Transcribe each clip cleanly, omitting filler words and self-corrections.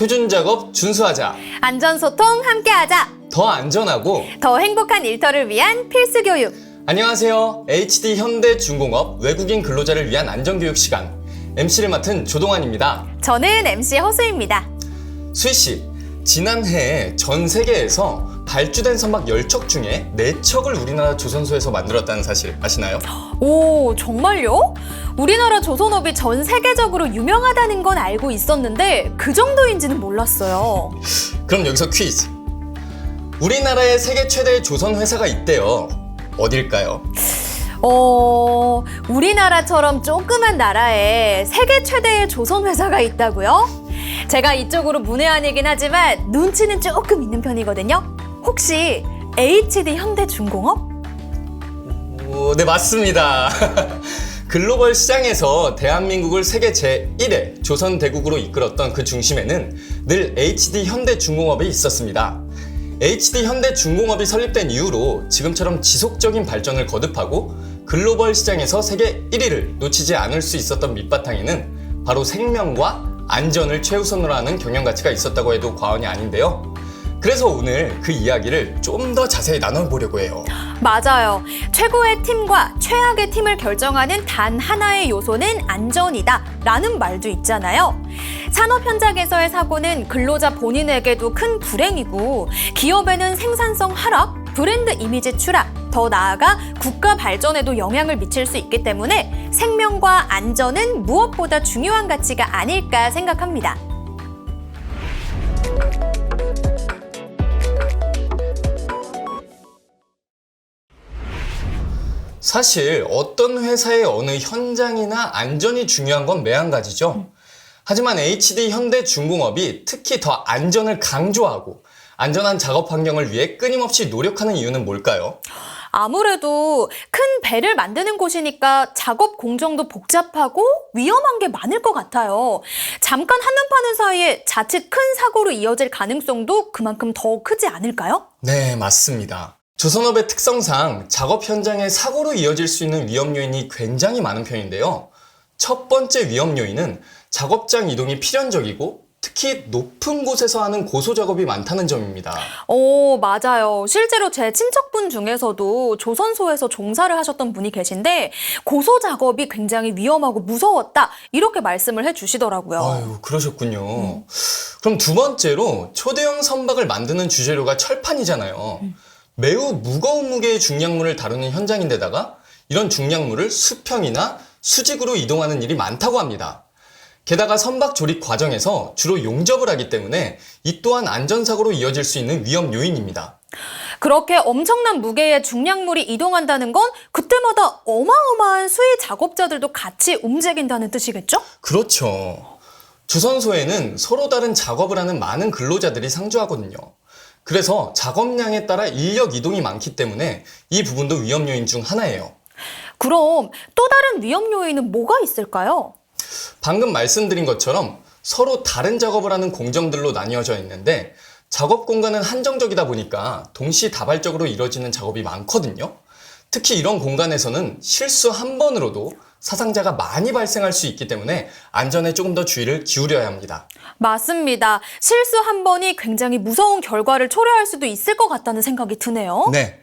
표준 작업 준수하자. 안전소통 함께하자. 더 안전하고 더 행복한 일터를 위한 필수 교육. 안녕하세요. HD 현대중공업 외국인 근로자를 위한 안전교육 시간 MC를 맡은 조동환입니다. 저는 MC 허수입니다. 수희 씨, 지난해 전 세계에서 발주된 선박 10척 중에 4척을 우리나라 조선소에서 만들었다는 사실 아시나요? 오, 정말요? 우리나라 조선업이 전 세계적으로 유명하다는 건 알고 있었는데 그 정도인지는 몰랐어요. 그럼 여기서 퀴즈. 우리나라에 세계 최대의 조선 회사가 있대요. 어딜까요? 우리나라처럼 조그만 나라에 세계 최대의 조선 회사가 있다고요? 제가 이쪽으로 문외한이긴 하지만 눈치는 조금 있는 편이거든요. 혹시 HD 현대중공업? 네, 맞습니다. 글로벌 시장에서 대한민국을 세계 제1의 조선대국으로 이끌었던 그 중심에는 늘 HD 현대중공업이 있었습니다. HD 현대중공업이 설립된 이후로 지금처럼 지속적인 발전을 거듭하고 글로벌 시장에서 세계 1위를 놓치지 않을 수 있었던 밑바탕에는 바로 생명과 안전을 최우선으로 하는 경영 가치가 있었다고 해도 과언이 아닌데요. 그래서 오늘 그 이야기를 좀 더 자세히 나눠보려고 해요. 맞아요. 최고의 팀과 최악의 팀을 결정하는 단 하나의 요소는 안전이다 라는 말도 있잖아요. 산업 현장에서의 사고는 근로자 본인에게도 큰 불행이고 기업에는 생산성 하락, 브랜드 이미지 추락, 더 나아가 국가 발전에도 영향을 미칠 수 있기 때문에 생명과 안전은 무엇보다 중요한 가치가 아닐까 생각합니다. 사실 어떤 회사의 어느 현장이나 안전이 중요한 건 매한가지죠. 하지만 HD 현대중공업이 특히 더 안전을 강조하고 안전한 작업 환경을 위해 끊임없이 노력하는 이유는 뭘까요? 아무래도 큰 배를 만드는 곳이니까 작업 공정도 복잡하고 위험한 게 많을 것 같아요. 잠깐 한눈 파는 사이에 자칫 큰 사고로 이어질 가능성도 그만큼 더 크지 않을까요? 네, 맞습니다. 조선업의 특성상 작업 현장에 사고로 이어질 수 있는 위험 요인이 굉장히 많은 편인데요. 첫 번째 위험 요인은 작업장 이동이 필연적이고 특히 높은 곳에서 하는 고소 작업이 많다는 점입니다. 맞아요. 실제로 제 친척분 중에서도 조선소에서 종사를 하셨던 분이 계신데 고소 작업이 굉장히 위험하고 무서웠다 이렇게 말씀을 해주시더라고요. 아유, 그러셨군요. 그럼 두 번째로 초대형 선박을 만드는 주재료가 철판이잖아요. 매우 무거운 무게의 중량물을 다루는 현장인데다가 이런 중량물을 수평이나 수직으로 이동하는 일이 많다고 합니다. 게다가 선박 조립 과정에서 주로 용접을 하기 때문에 이 또한 안전사고로 이어질 수 있는 위험 요인입니다. 그렇게 엄청난 무게의 중량물이 이동한다는 건 그때마다 어마어마한 수의 작업자들도 같이 움직인다는 뜻이겠죠? 그렇죠. 조선소에는 서로 다른 작업을 하는 많은 근로자들이 상주하거든요. 그래서 작업량에 따라 인력 이동이 많기 때문에 이 부분도 위험 요인 중 하나예요. 그럼 또 다른 위험 요인은 뭐가 있을까요? 방금 말씀드린 것처럼 서로 다른 작업을 하는 공정들로 나뉘어져 있는데 작업 공간은 한정적이다 보니까 동시다발적으로 이루어지는 작업이 많거든요. 특히 이런 공간에서는 실수 한 번으로도 사상자가 많이 발생할 수 있기 때문에 안전에 조금 더 주의를 기울여야 합니다. 맞습니다. 실수 한 번이 굉장히 무서운 결과를 초래할 수도 있을 것 같다는 생각이 드네요. 네.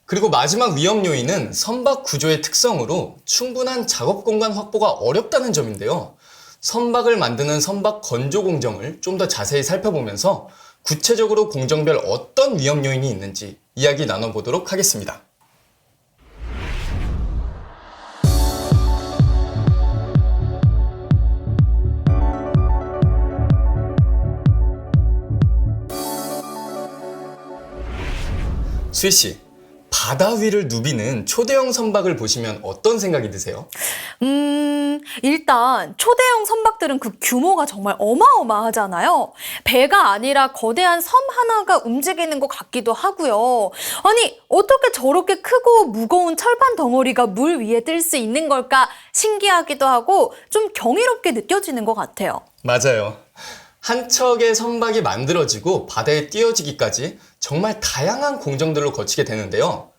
그리고 마지막 위험 요인은 선박 구조의 특성으로 충분한 작업 공간 확보가 어렵다는 점인데요. 선박을 만드는 선박 건조 공정을 좀 더 자세히 살펴보면서 구체적으로 공정별 어떤 위험 요인이 있는지 이야기 나눠보도록 하겠습니다. 수희 씨, 바다 위를 누비는 초대형 선박을 보시면 어떤 생각이 드세요? 일단 초대형 선박들은 그 규모가 정말 어마어마하잖아요. 배가 아니라 거대한 섬 하나가 움직이는 것 같기도 하고요. 아니, 어떻게 저렇게 크고 무거운 철판 덩어리가 물 위에 뜰 수 있는 걸까 신기하기도 하고 좀 경이롭게 느껴지는 것 같아요. 맞아요. 한 척의 선박이 만들어지고 바다에 띄어지기까지 정말 다양한 공정들로 거치게 되는데요.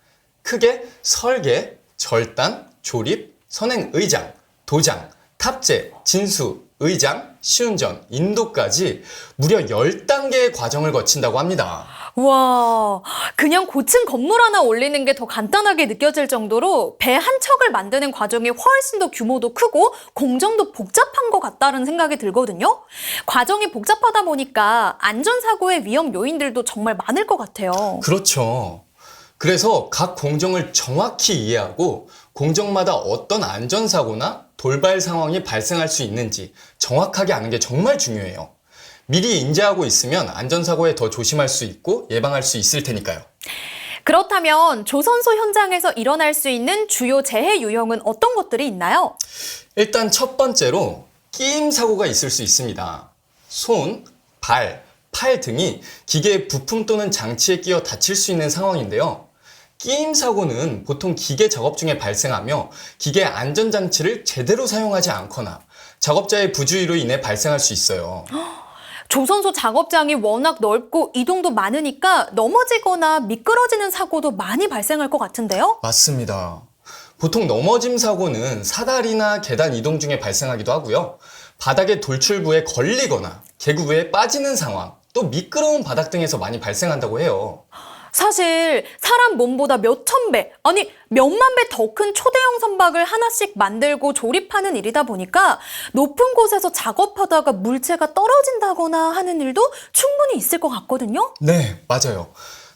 크게 설계, 절단, 조립, 선행 의장, 도장, 탑재, 진수, 의장, 시운전, 인도까지 무려 10단계의 과정을 거친다고 합니다. 와, 그냥 고층 건물 하나 올리는 게 더 간단하게 느껴질 정도로 배 한 척을 만드는 과정이 훨씬 더 규모도 크고 공정도 복잡한 것 같다는 생각이 들거든요. 과정이 복잡하다 보니까 안전사고의 위험 요인들도 정말 많을 것 같아요. 그렇죠. 그래서 각 공정을 정확히 이해하고 공정마다 어떤 안전사고나 돌발 상황이 발생할 수 있는지 정확하게 아는 게 정말 중요해요. 미리 인지하고 있으면 안전사고에 더 조심할 수 있고 예방할 수 있을 테니까요. 그렇다면 조선소 현장에서 일어날 수 있는 주요 재해 유형은 어떤 것들이 있나요? 일단 첫 번째로 끼임 사고가 있을 수 있습니다. 손, 발, 팔 등이 기계의 부품 또는 장치에 끼어 다칠 수 있는 상황인데요. 끼임 사고는 보통 기계 작업 중에 발생하며 기계 안전장치를 제대로 사용하지 않거나 작업자의 부주의로 인해 발생할 수 있어요. 조선소 작업장이 워낙 넓고 이동도 많으니까 넘어지거나 미끄러지는 사고도 많이 발생할 것 같은데요? 맞습니다. 보통 넘어짐 사고는 사다리나 계단 이동 중에 발생하기도 하고요. 바닥의 돌출부에 걸리거나 계구부에 빠지는 상황, 또 미끄러운 바닥 등에서 많이 발생한다고 해요. 사실 사람 몸보다 몇천 배, 아니 몇만 배 더 큰 초대형 선박을 하나씩 만들고 조립하는 일이다 보니까 높은 곳에서 작업하다가 물체가 떨어진다거나 하는 일도 충분히 있을 것 같거든요. 네, 맞아요.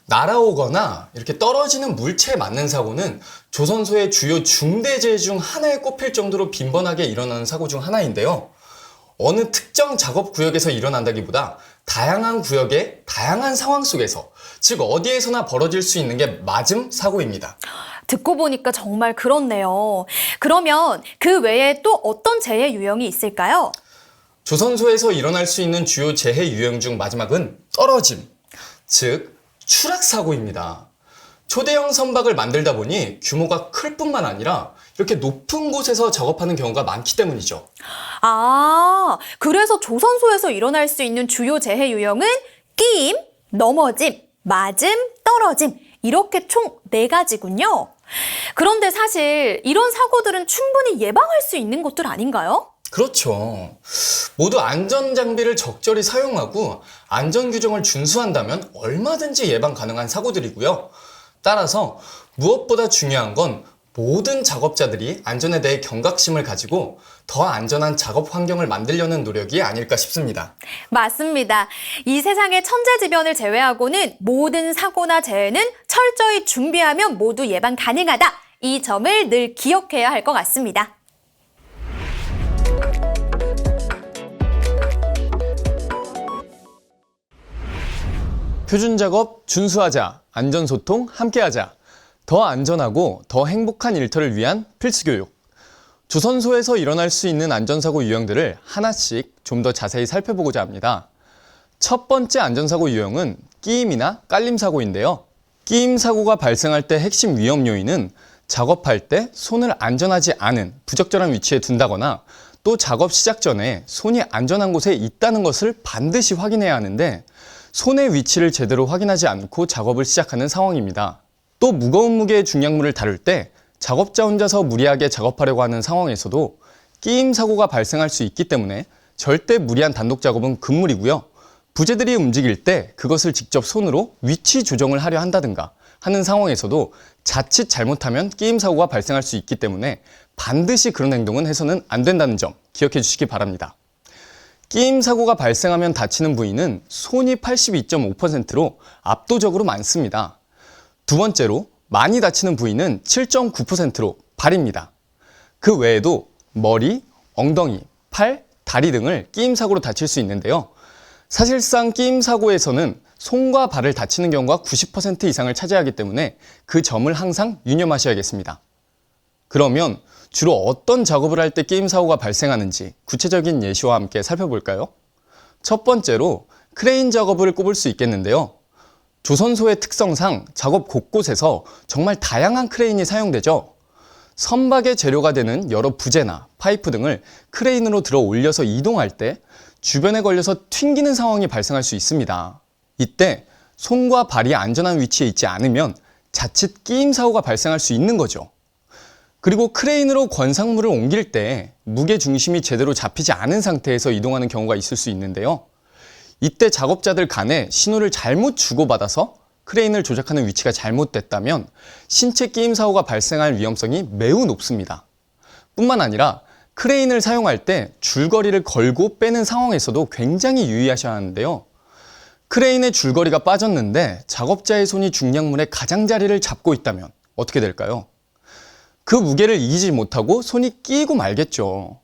날아오거나 이렇게 떨어지는 물체에 맞는 사고는 조선소의 주요 중대재해 중 하나에 꼽힐 정도로 빈번하게 일어나는 사고 중 하나인데요. 어느 특정 작업 구역에서 일어난다기보다 다양한 구역의 다양한 상황 속에서, 즉 어디에서나 벌어질 수 있는 게 맞음 사고입니다. 듣고 보니까 정말 그렇네요. 그러면 그 외에 또 어떤 재해 유형이 있을까요? 조선소에서 일어날 수 있는 주요 재해 유형 중 마지막은 떨어짐, 즉 추락 사고입니다. 초대형 선박을 만들다 보니 규모가 클 뿐만 아니라 이렇게 높은 곳에서 작업하는 경우가 많기 때문이죠. 아, 그래서 조선소에서 일어날 수 있는 주요 재해 유형은 끼임, 넘어짐, 맞음, 떨어짐 이렇게 총 4가지군요. 그런데 사실 이런 사고들은 충분히 예방할 수 있는 것들 아닌가요? 그렇죠. 모두 안전장비를 적절히 사용하고 안전규정을 준수한다면 얼마든지 예방 가능한 사고들이고요. 따라서 무엇보다 중요한 건 모든 작업자들이 안전에 대해 경각심을 가지고 더 안전한 작업 환경을 만들려는 노력이 아닐까 싶습니다. 맞습니다. 이 세상의 천재지변을 제외하고는 모든 사고나 재해는 철저히 준비하면 모두 예방 가능하다. 이 점을 늘 기억해야 할 것 같습니다. 표준 작업 준수하자, 안전소통 함께하자. 더 안전하고 더 행복한 일터를 위한 필수 교육. 조선소에서 일어날 수 있는 안전사고 유형들을 하나씩 좀 더 자세히 살펴보고자 합니다. 첫 번째 안전사고 유형은 끼임이나 깔림 사고인데요. 끼임 사고가 발생할 때 핵심 위험 요인은 작업할 때 손을 안전하지 않은 부적절한 위치에 둔다거나 또 작업 시작 전에 손이 안전한 곳에 있다는 것을 반드시 확인해야 하는데 손의 위치를 제대로 확인하지 않고 작업을 시작하는 상황입니다. 또 무거운 무게의 중량물을 다룰 때 작업자 혼자서 무리하게 작업하려고 하는 상황에서도 끼임 사고가 발생할 수 있기 때문에 절대 무리한 단독 작업은 금물이고요. 부재들이 움직일 때 그것을 직접 손으로 위치 조정을 하려 한다든가 하는 상황에서도 자칫 잘못하면 끼임 사고가 발생할 수 있기 때문에 반드시 그런 행동은 해서는 안 된다는 점 기억해 주시기 바랍니다. 끼임 사고가 발생하면 다치는 부위는 손이 82.5%로 압도적으로 많습니다. 두 번째로 많이 다치는 부위는 7.9%로 발입니다. 그 외에도 머리, 엉덩이, 팔, 다리 등을 끼임 사고로 다칠 수 있는데요. 사실상 끼임 사고에서는 손과 발을 다치는 경우가 90% 이상을 차지하기 때문에 그 점을 항상 유념하셔야겠습니다. 그러면 주로 어떤 작업을 할 때 끼임 사고가 발생하는지 구체적인 예시와 함께 살펴볼까요? 첫 번째로 크레인 작업을 꼽을 수 있겠는데요. 조선소의 특성상 작업 곳곳에서 정말 다양한 크레인이 사용되죠. 선박의 재료가 되는 여러 부재나 파이프 등을 크레인으로 들어 올려서 이동할 때 주변에 걸려서 튕기는 상황이 발생할 수 있습니다. 이때 손과 발이 안전한 위치에 있지 않으면 자칫 끼임 사고가 발생할 수 있는 거죠. 그리고 크레인으로 건상물을 옮길 때 무게 중심이 제대로 잡히지 않은 상태에서 이동하는 경우가 있을 수 있는데요. 이때 작업자들 간에 신호를 잘못 주고받아서 크레인을 조작하는 위치가 잘못됐다면 신체 끼임 사고가 발생할 위험성이 매우 높습니다. 뿐만 아니라 크레인을 사용할 때 줄거리를 걸고 빼는 상황에서도 굉장히 유의하셔야 하는데요. 크레인의 줄거리가 빠졌는데 작업자의 손이 중량물의 가장자리를 잡고 있다면 어떻게 될까요? 그 무게를 이기지 못하고 손이 끼이고 말겠죠.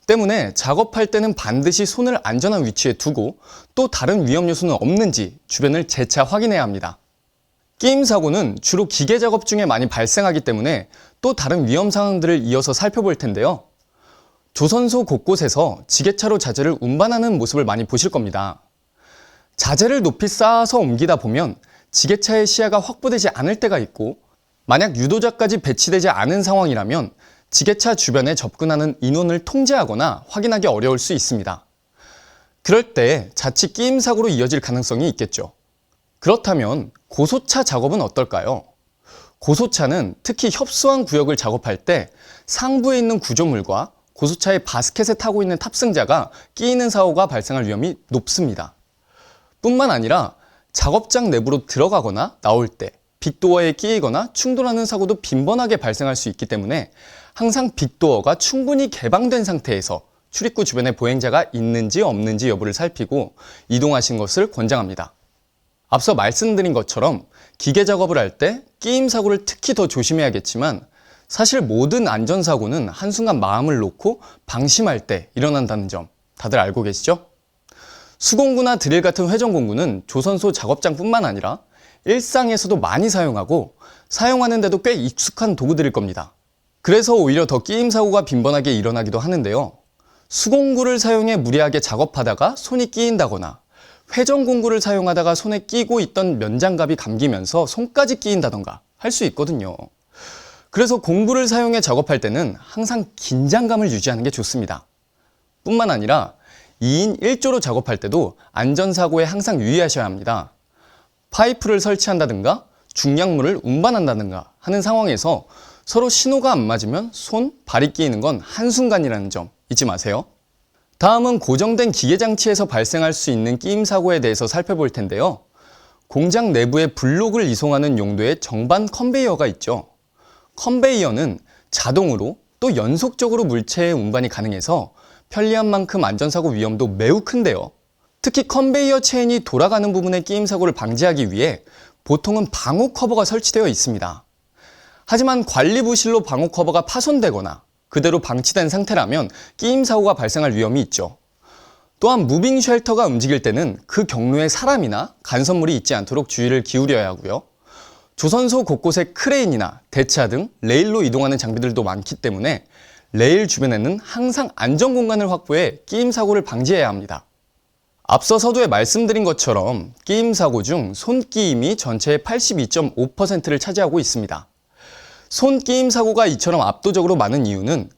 때문에 작업할 때는 반드시 손을 안전한 위치에 두고 또 다른 위험 요소는 없는지 주변을 재차 확인해야 합니다. 끼임 사고는 주로 기계 작업 중에 많이 발생하기 때문에 또 다른 위험 상황들을 이어서 살펴볼 텐데요. 조선소 곳곳에서 지게차로 자재를 운반하는 모습을 많이 보실 겁니다. 자재를 높이 쌓아서 옮기다 보면 지게차의 시야가 확보되지 않을 때가 있고, 만약 유도자까지 배치되지 않은 상황이라면 지게차 주변에 접근하는 인원을 통제하거나 확인하기 어려울 수 있습니다. 그럴 때 자칫 끼임 사고로 이어질 가능성이 있겠죠. 그렇다면 고소차 작업은 어떨까요? 고소차는 특히 협소한 구역을 작업할 때 상부에 있는 구조물과 고소차의 바스켓에 타고 있는 탑승자가 끼이는 사고가 발생할 위험이 높습니다. 뿐만 아니라 작업장 내부로 들어가거나 나올 때 빅도어에 끼이거나 충돌하는 사고도 빈번하게 발생할 수 있기 때문에 항상 빅도어가 충분히 개방된 상태에서 출입구 주변에 보행자가 있는지 없는지 여부를 살피고 이동하신 것을 권장합니다. 앞서 말씀드린 것처럼 기계 작업을 할 때 끼임 사고를 특히 더 조심해야겠지만, 사실 모든 안전사고는 한순간 마음을 놓고 방심할 때 일어난다는 점 다들 알고 계시죠? 수공구나 드릴 같은 회전공구는 조선소 작업장뿐만 아니라 일상에서도 많이 사용하고 사용하는데도 꽤 익숙한 도구들일 겁니다. 그래서 오히려 더 끼임 사고가 빈번하게 일어나기도 하는데요. 수공구를 사용해 무리하게 작업하다가 손이 끼인다거나 회전공구를 사용하다가 손에 끼고 있던 면장갑이 감기면서 손까지 끼인다던가 할 수 있거든요. 그래서 공구를 사용해 작업할 때는 항상 긴장감을 유지하는 게 좋습니다. 뿐만 아니라 2인 1조로 작업할 때도 안전사고에 항상 유의하셔야 합니다. 파이프를 설치한다든가 중량물을 운반한다든가 하는 상황에서 서로 신호가 안 맞으면 손, 발이 끼이는 건 한순간이라는 점 잊지 마세요. 다음은 고정된 기계장치에서 발생할 수 있는 끼임 사고에 대해서 살펴볼 텐데요. 공장 내부에 블록을 이송하는 용도의 정반 컨베이어가 있죠. 컨베이어는 자동으로 또 연속적으로 물체의 운반이 가능해서 편리한 만큼 안전사고 위험도 매우 큰데요. 특히 컨베이어 체인이 돌아가는 부분의 끼임 사고를 방지하기 위해 보통은 방호 커버가 설치되어 있습니다. 하지만 관리 부실로 방호 커버가 파손되거나 그대로 방치된 상태라면 끼임 사고가 발생할 위험이 있죠. 또한 무빙 쉘터가 움직일 때는 그 경로에 사람이나 간섭물이 있지 않도록 주의를 기울여야 하고요. 조선소 곳곳에 크레인이나 대차 등 레일로 이동하는 장비들도 많기 때문에 레일 주변에는 항상 안전 공간을 확보해 끼임 사고를 방지해야 합니다. 앞서 서두에 말씀드린 것처럼 끼임 사고 중 손끼임이 전체의 82.5%를 차지하고 있습니다. 손끼임 사고가 이처럼 압도적으로 많은 이유는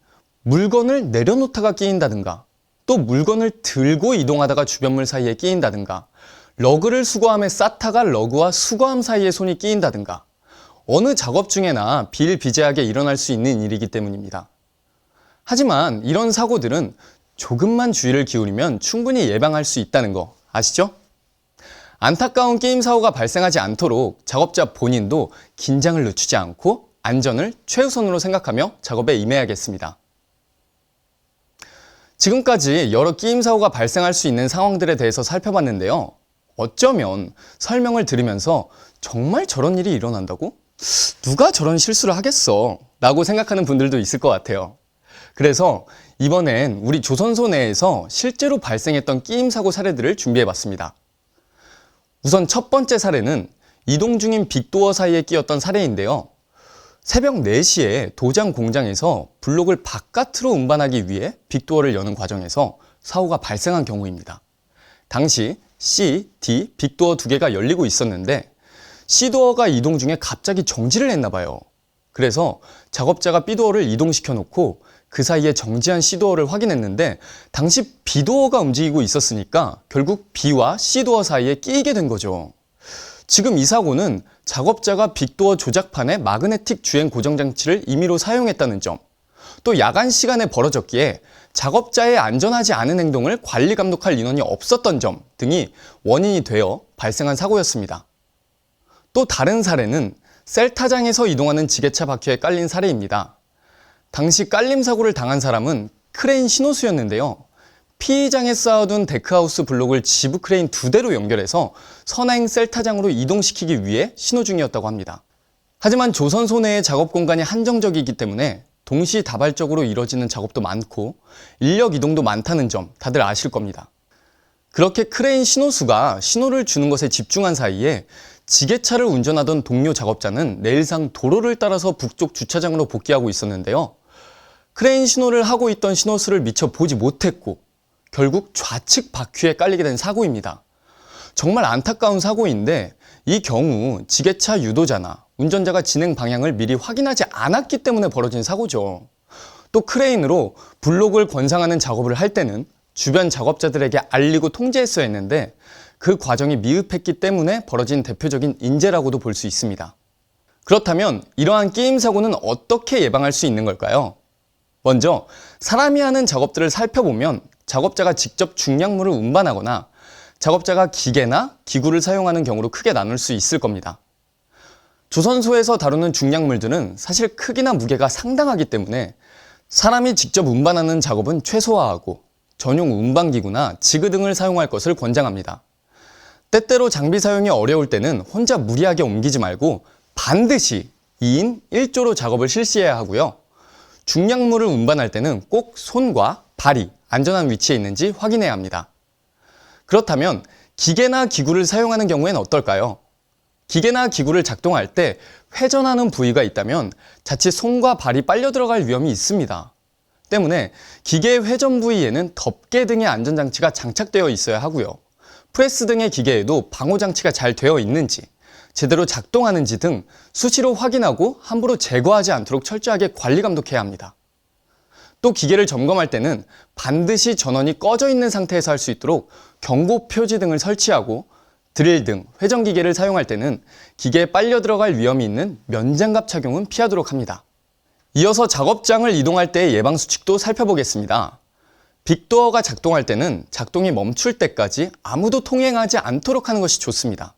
물건을 내려놓다가 끼인다든가, 또 물건을 들고 이동하다가 주변물 사이에 끼인다든가, 러그를 수거함에 쌓다가 러그와 수거함 사이에 손이 끼인다든가, 어느 작업 중에나 비일비재하게 일어날 수 있는 일이기 때문입니다. 하지만 이런 사고들은 조금만 주의를 기울이면 충분히 예방할 수 있다는 거 아시죠? 안타까운 끼임 사고가 발생하지 않도록 작업자 본인도 긴장을 늦추지 않고 안전을 최우선으로 생각하며 작업에 임해야겠습니다. 지금까지 여러 끼임 사고가 발생할 수 있는 상황들에 대해서 살펴봤는데요. 어쩌면 설명을 들으면서 정말 저런 일이 일어난다고? 누가 저런 실수를 하겠어? 라고 생각하는 분들도 있을 것 같아요. 그래서 이번엔 우리 조선소 내에서 실제로 발생했던 끼임 사고 사례들을 준비해봤습니다. 우선 첫 번째 사례는 이동 중인 빅도어 사이에 끼었던 사례인데요. 새벽 4시에 도장 공장에서 블록을 바깥으로 운반하기 위해 빅도어를 여는 과정에서 사고가 발생한 경우입니다. 당시 C, D 빅도어 2개가 열리고 있었는데 C도어가 이동 중에 갑자기 정지를 했나 봐요. 그래서 작업자가 B도어를 이동시켜 놓고 그 사이에 정지한 C도어를 확인했는데 당시 B도어가 움직이고 있었으니까 결국 B와 C도어 사이에 끼이게 된 거죠. 지금 이 사고는 작업자가 빅도어 조작판에 마그네틱 주행 고정장치를 임의로 사용했다는 점, 또 야간 시간에 벌어졌기에 작업자의 안전하지 않은 행동을 관리 감독할 인원이 없었던 점 등이 원인이 되어 발생한 사고였습니다. 또 다른 사례는 셀타장에서 이동하는 지게차 바퀴에 깔린 사례입니다. 당시 깔림 사고를 당한 사람은 크레인 신호수였는데요. 피의장에 쌓아둔 데크하우스 블록을 지부 크레인 2대로 연결해서 선행 셀타장으로 이동시키기 위해 신호 중이었다고 합니다. 하지만 조선소 내의 작업 공간이 한정적이기 때문에 동시다발적으로 이뤄지는 작업도 많고 인력 이동도 많다는 점 다들 아실 겁니다. 그렇게 크레인 신호수가 신호를 주는 것에 집중한 사이에 지게차를 운전하던 동료 작업자는 내일상 도로를 따라서 북쪽 주차장으로 복귀하고 있었는데요. 크레인 신호를 하고 있던 신호수를 미처 보지 못했고 결국 좌측 바퀴에 깔리게 된 사고입니다. 정말 안타까운 사고인데 이 경우 지게차 유도자나 운전자가 진행 방향을 미리 확인하지 않았기 때문에 벌어진 사고죠. 또 크레인으로 블록을 권상하는 작업을 할 때는 주변 작업자들에게 알리고 통제했어야 했는데 그 과정이 미흡했기 때문에 벌어진 대표적인 인재라고도 볼 수 있습니다. 그렇다면 이러한 끼임 사고는 어떻게 예방할 수 있는 걸까요? 먼저 사람이 하는 작업들을 살펴보면 작업자가 직접 중량물을 운반하거나 작업자가 기계나 기구를 사용하는 경우로 크게 나눌 수 있을 겁니다. 조선소에서 다루는 중량물들은 사실 크기나 무게가 상당하기 때문에 사람이 직접 운반하는 작업은 최소화하고 전용 운반기구나 지그 등을 사용할 것을 권장합니다. 때때로 장비 사용이 어려울 때는 혼자 무리하게 옮기지 말고 반드시 2인 1조로 작업을 실시해야 하고요. 중량물을 운반할 때는 꼭 손과 발이 안전한 위치에 있는지 확인해야 합니다. 그렇다면 기계나 기구를 사용하는 경우엔 어떨까요? 기계나 기구를 작동할 때 회전하는 부위가 있다면 자칫 손과 발이 빨려 들어갈 위험이 있습니다. 때문에 기계 회전 부위에는 덮개 등의 안전장치가 장착되어 있어야 하고요. 프레스 등의 기계에도 방호장치가 잘 되어 있는지, 제대로 작동하는지 등 수시로 확인하고 함부로 제거하지 않도록 철저하게 관리 감독해야 합니다. 또 기계를 점검할 때는 반드시 전원이 꺼져 있는 상태에서 할 수 있도록 경고 표지 등을 설치하고 드릴 등 회전기계를 사용할 때는 기계에 빨려 들어갈 위험이 있는 면장갑 착용은 피하도록 합니다. 이어서 작업장을 이동할 때의 예방수칙도 살펴보겠습니다. 빅도어가 작동할 때는 작동이 멈출 때까지 아무도 통행하지 않도록 하는 것이 좋습니다.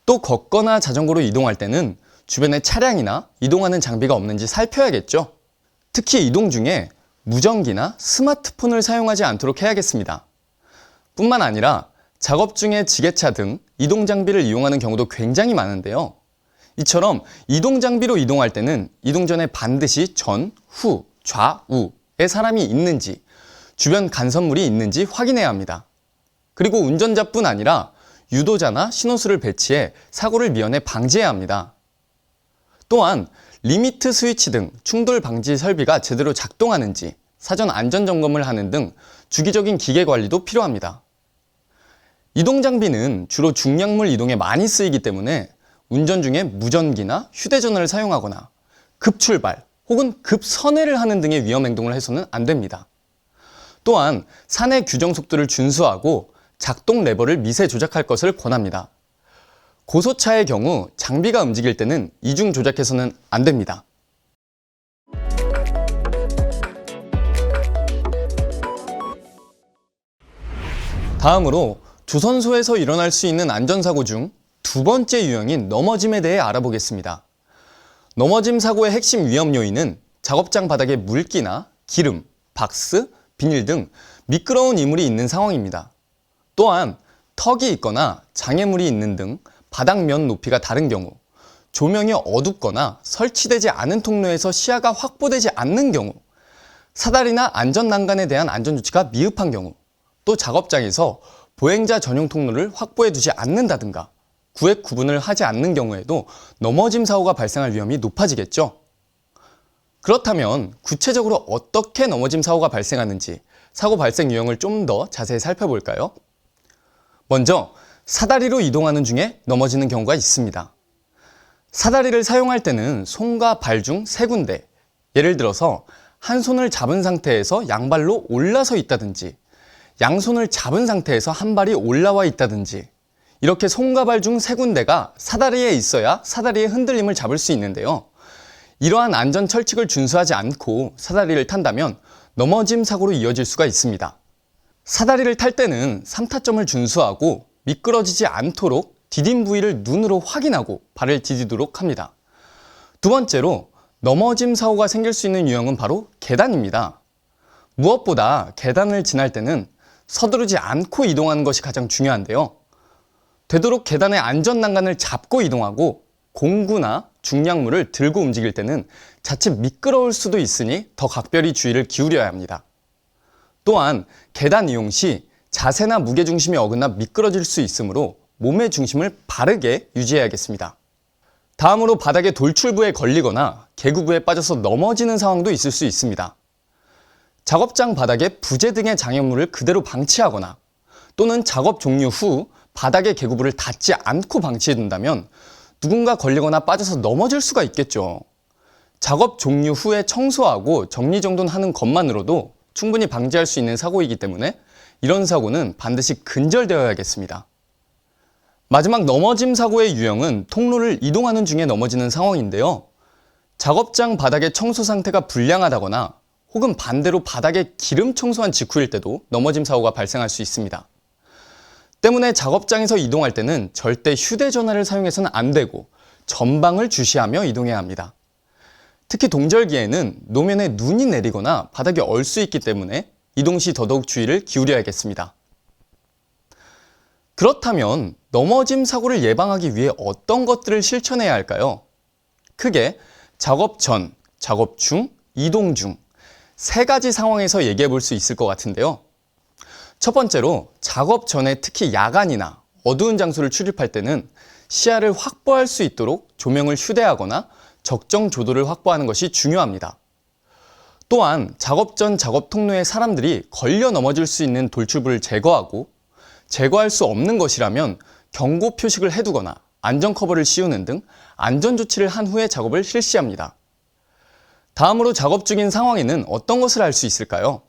또 걷거나 자전거로 이동할 때는 주변에 차량이나 이동하는 장비가 없는지 살펴야겠죠. 특히 이동 중에 무전기나 스마트폰을 사용하지 않도록 해야겠습니다. 뿐만 아니라 작업 중에 지게차 등 이동 장비를 이용하는 경우도 굉장히 많은데요. 이처럼 이동 장비로 이동할 때는 이동 전에 반드시 전, 후, 좌우에 사람이 있는지, 주변 간선물이 있는지 확인해야 합니다. 그리고 운전자뿐 아니라 유도자나 신호수를 배치해 사고를 미연에 방지해야 합니다. 또한 리미트 스위치 등 충돌 방지 설비가 제대로 작동하는지 사전 안전 점검을 하는 등 주기적인 기계 관리도 필요합니다. 이동 장비는 주로 중량물 이동에 많이 쓰이기 때문에 운전 중에 무전기나 휴대전화를 사용하거나 급출발 혹은 급선회를 하는 등의 위험 행동을 해서는 안 됩니다. 또한 산의 규정 속도를 준수하고 작동 레버를 미세 조작할 것을 권합니다. 고소차의 경우 장비가 움직일 때는 이중 조작해서는 안 됩니다. 다음으로 조선소에서 일어날 수 있는 안전사고 중 두 번째 유형인 넘어짐에 대해 알아보겠습니다. 넘어짐 사고의 핵심 위험 요인은 작업장 바닥에 물기나 기름, 박스, 비닐 등 미끄러운 이물이 있는 상황입니다. 또한 턱이 있거나 장애물이 있는 등 바닥면 높이가 다른 경우, 조명이 어둡거나 설치되지 않은 통로에서 시야가 확보되지 않는 경우, 사다리나 안전난간에 대한 안전조치가 미흡한 경우, 또 작업장에서 보행자 전용 통로를 확보해 두지 않는다든가 구획 구분을 하지 않는 경우에도 넘어짐 사고가 발생할 위험이 높아지겠죠. 그렇다면 구체적으로 어떻게 넘어짐 사고가 발생하는지 사고 발생 유형을 좀 더 자세히 살펴볼까요? 먼저 사다리로 이동하는 중에 넘어지는 경우가 있습니다. 사다리를 사용할 때는 손과 발 중 세 군데, 예를 들어서 한 손을 잡은 상태에서 양발로 올라서 있다든지 양손을 잡은 상태에서 한 발이 올라와 있다든지 이렇게 손가발 중 3군데가 사다리에 있어야 사다리의 흔들림을 잡을 수 있는데요. 이러한 안전 철칙을 준수하지 않고 사다리를 탄다면 넘어짐 사고로 이어질 수가 있습니다. 사다리를 탈 때는 3타점을 준수하고 미끄러지지 않도록 디딤 부위를 눈으로 확인하고 발을 디디도록 합니다. 두 번째로 넘어짐 사고가 생길 수 있는 유형은 바로 계단입니다. 무엇보다 계단을 지날 때는 서두르지 않고 이동하는 것이 가장 중요한데요. 되도록 계단의 안전 난간을 잡고 이동하고 공구나 중량물을 들고 움직일 때는 자칫 미끄러울 수도 있으니 더 각별히 주의를 기울여야 합니다. 또한 계단 이용 시 자세나 무게중심이 어긋나 미끄러질 수 있으므로 몸의 중심을 바르게 유지해야겠습니다. 다음으로 바닥에 돌출부에 걸리거나 계구부에 빠져서 넘어지는 상황도 있을 수 있습니다. 작업장 바닥에 부재 등의 장애물을 그대로 방치하거나 또는 작업 종료 후 바닥의 계구부를 닿지 않고 방치해둔다면 누군가 걸리거나 빠져서 넘어질 수가 있겠죠. 작업 종료 후에 청소하고 정리정돈하는 것만으로도 충분히 방지할 수 있는 사고이기 때문에 이런 사고는 반드시 근절되어야겠습니다. 마지막 넘어짐 사고의 유형은 통로를 이동하는 중에 넘어지는 상황인데요. 작업장 바닥의 청소 상태가 불량하다거나 혹은 반대로 바닥에 기름 청소한 직후일 때도 넘어짐 사고가 발생할 수 있습니다. 때문에 작업장에서 이동할 때는 절대 휴대전화를 사용해서는 안 되고 전방을 주시하며 이동해야 합니다. 특히 동절기에는 노면에 눈이 내리거나 바닥이 얼 수 있기 때문에 이동 시 더더욱 주의를 기울여야겠습니다. 그렇다면 넘어짐 사고를 예방하기 위해 어떤 것들을 실천해야 할까요? 크게 작업 전, 작업 중, 이동 중 3가지 상황에서 얘기해 볼 수 있을 것 같은데요. 첫 번째로 작업 전에 특히 야간이나 어두운 장소를 출입할 때는 시야를 확보할 수 있도록 조명을 휴대하거나 적정 조도를 확보하는 것이 중요합니다. 또한 작업 전 작업 통로에 사람들이 걸려 넘어질 수 있는 돌출부를 제거하고 제거할 수 없는 것이라면 경고 표식을 해두거나 안전 커버를 씌우는 등 안전 조치를 한 후에 작업을 실시합니다. 다음으로 작업 중인 상황에는 어떤 것을 할 수 있을까요?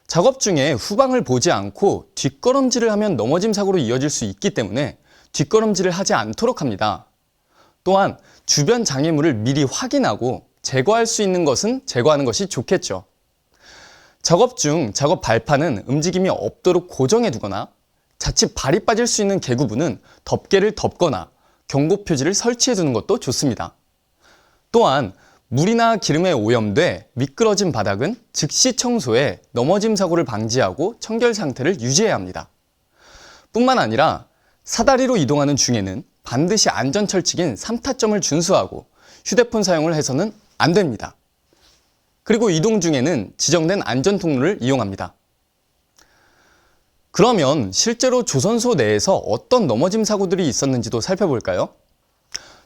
작업 중에 후방을 보지 않고 뒷걸음질을 하면 넘어짐 사고로 이어질 수 있기 때문에 뒷걸음질을 하지 않도록 합니다. 또한 주변 장애물을 미리 확인하고 제거할 수 있는 것은 제거하는 것이 좋겠죠. 작업 중 작업 발판은 움직임이 없도록 고정해 두거나 자칫 발이 빠질 수 있는 계구부는 덮개를 덮거나 경고 표지를 설치해 두는 것도 좋습니다. 또한 물이나 기름에 오염돼 미끄러진 바닥은 즉시 청소해 넘어짐 사고를 방지하고 청결 상태를 유지해야 합니다. 뿐만 아니라 사다리로 이동하는 중에는 반드시 안전 철칙인 3타점을 준수하고 휴대폰 사용을 해서는 안 됩니다. 그리고 이동 중에는 지정된 안전 통로를 이용합니다. 그러면 실제로 조선소 내에서 어떤 넘어짐 사고들이 있었는지도 살펴볼까요?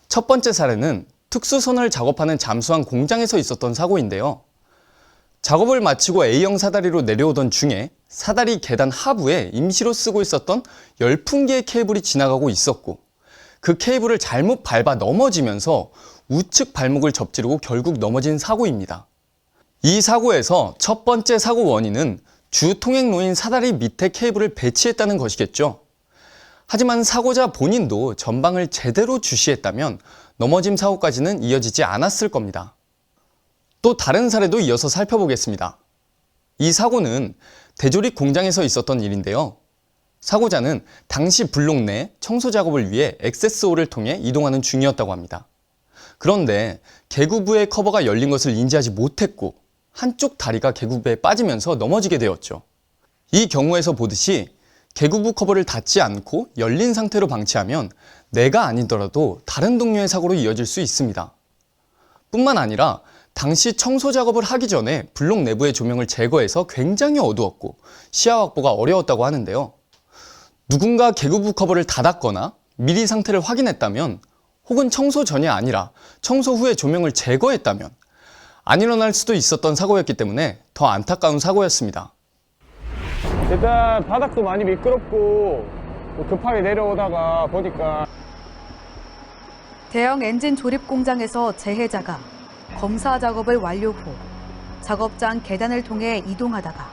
첫 번째 사례는 특수선을 작업하는 잠수함 공장에서 있었던 사고인데요. 작업을 마치고 A형 사다리로 내려오던 중에 사다리 계단 하부에 임시로 쓰고 있었던 열풍기의 케이블이 지나가고 있었고 그 케이블을 잘못 밟아 넘어지면서 우측 발목을 접지르고 결국 넘어진 사고입니다. 이 사고에서 첫 번째 사고 원인은 주 통행로인 사다리 밑에 케이블을 배치했다는 것이겠죠. 하지만 사고자 본인도 전방을 제대로 주시했다면 넘어짐 사고까지는 이어지지 않았을 겁니다. 또 다른 사례도 이어서 살펴보겠습니다. 이 사고는 대조립 공장에서 있었던 일인데요. 사고자는 당시 블록 내 청소 작업을 위해 액세스홀을 통해 이동하는 중이었다고 합니다. 그런데 계구부의 커버가 열린 것을 인지하지 못했고 한쪽 다리가 계구부에 빠지면서 넘어지게 되었죠. 이 경우에서 보듯이 계구부 커버를 닫지 않고 열린 상태로 방치하면 내가 아니더라도 다른 동료의 사고로 이어질 수 있습니다. 뿐만 아니라 당시 청소 작업을 하기 전에 블록 내부의 조명을 제거해서 굉장히 어두웠고 시야 확보가 어려웠다고 하는데요. 누군가 계구부 커버를 닫았거나 미리 상태를 확인했다면 혹은 청소 전이 아니라 청소 후에 조명을 제거했다면 안 일어날 수도 있었던 사고였기 때문에 더 안타까운 사고였습니다. 일단 바닥도 많이 미끄럽고 급하게 내려오다가 보니까 대형 엔진 조립 공장에서 재해자가 검사 작업을 완료 후 작업장 계단을 통해 이동하다가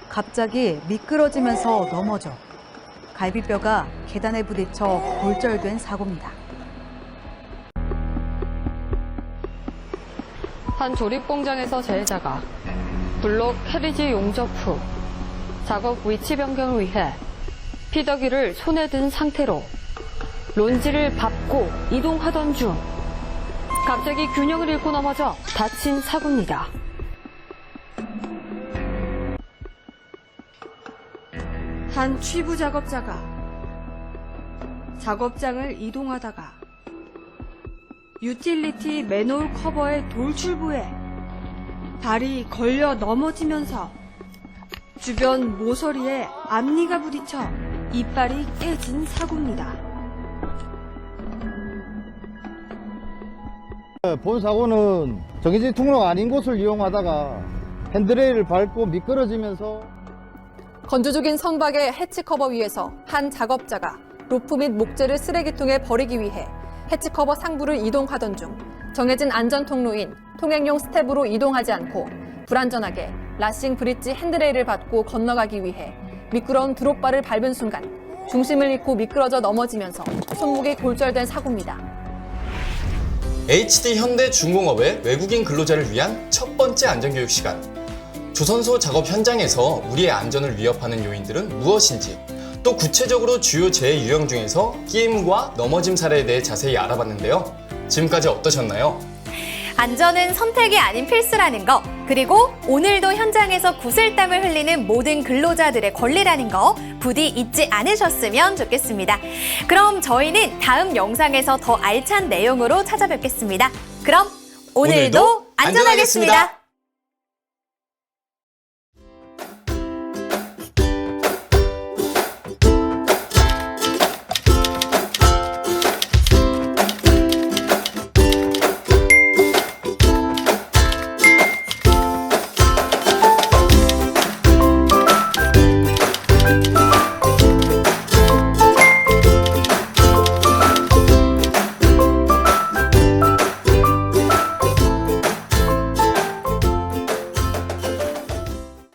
갑자기 미끄러지면서 넘어져 갈비뼈가 계단에 부딪혀 골절된 사고입니다. 한 조립 공장에서 재해자가 블록 캐리지 용접 후 작업 위치 변경을 위해 피더기를 손에 든 상태로 론지를 밟고 이동하던 중 갑자기 균형을 잃고 넘어져 다친 사고입니다. 한 취부 작업자가 작업장을 이동하다가 유틸리티 맨홀 커버의 돌출부에 발이 걸려 넘어지면서 주변 모서리에 앞니가 부딪혀 이빨이 깨진 사고입니다. 본 사고는 정해진 통로가 아닌 곳을 이용하다가 핸드레일을 밟고 미끄러지면서 건조적인 선박의 해치 커버 위에서 한 작업자가 로프 및 목재를 쓰레기통에 버리기 위해 해치 커버 상부를 이동하던 중 정해진 안전 통로인 통행용 스텝으로 이동하지 않고 불안전하게 라싱 브릿지 핸드레일을 받고 건너가기 위해 미끄러운 드롭바를 밟은 순간 중심을 잃고 미끄러져 넘어지면서 손목이 골절된 사고입니다. HD 현대중공업의 외국인 근로자를 위한 첫 번째 안전교육 시간. 조선소 작업 현장에서 우리의 안전을 위협하는 요인들은 무엇인지, 또 구체적으로 주요 재해 유형 중에서 끼임과 넘어짐 사례에 대해 자세히 알아봤는데요. 지금까지 어떠셨나요? 안전은 선택이 아닌 필수라는 거, 그리고 오늘도 현장에서 구슬땀을 흘리는 모든 근로자들의 권리라는 거 부디 잊지 않으셨으면 좋겠습니다. 그럼 저희는 다음 영상에서 더 알찬 내용으로 찾아뵙겠습니다. 그럼 오늘도 안전하겠습니다.